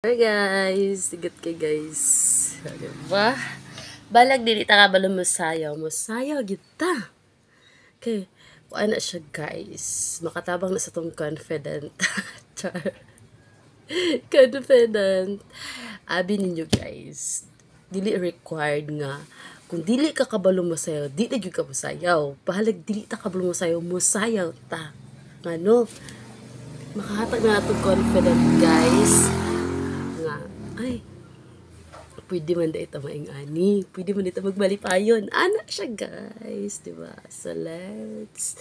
Hi guys, sigat kay guys. Diba? Balag dili ta ka balon mosayaw kita. Okay, kuan na siya guys. Makatabang na sa tong confident. Char. Confident. Abi ninyo guys. Dili required nga. Kung dili ka kabalo mosayaw, dili gyud ka mosayaw. Bahalag dili ta kabalo mosayaw ta. Ngano? Makahatag na natong confident guys. Nga, ay, pwede man da ito maing-ani. Pwede man ito magbalipayon. Ana siya, guys. Diba? So, let's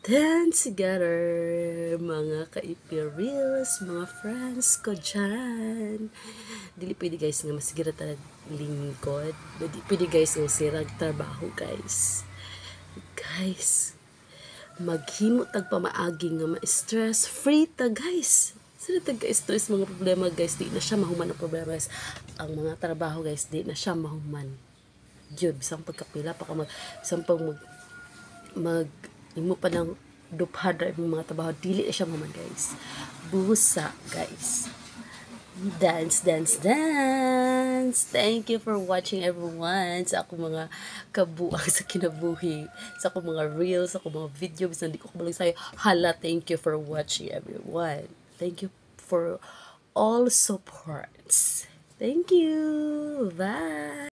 dance together. Mga ka-ipirils, mga friends ko dyan. Dili pwede, guys, nga masigira talaga lingkod. Dili pwede, guys, nga sirag trabaho, guys. Guys, maghimo tag pamaagi nga ma-stress free ta guys. Sila tag stress mga problema guys, di na siya mahuman ang problema guys. Ang mga trabaho guys, di na siya mahuman. Gyud bisang pagkapila pa ka bisang pag mag imo pa ng duphad ang mga trabaho, dili na siya mahuman guys. Busa guys. Dance, dance, dance! Thank you for watching everyone sa ako mga kabuang sa kinabuhi, sa ako mga reels, sa ako mga video, bisan di ko kabalang sa'yo. Hala, thank you for watching everyone. Thank you for all supports. Thank you! Bye!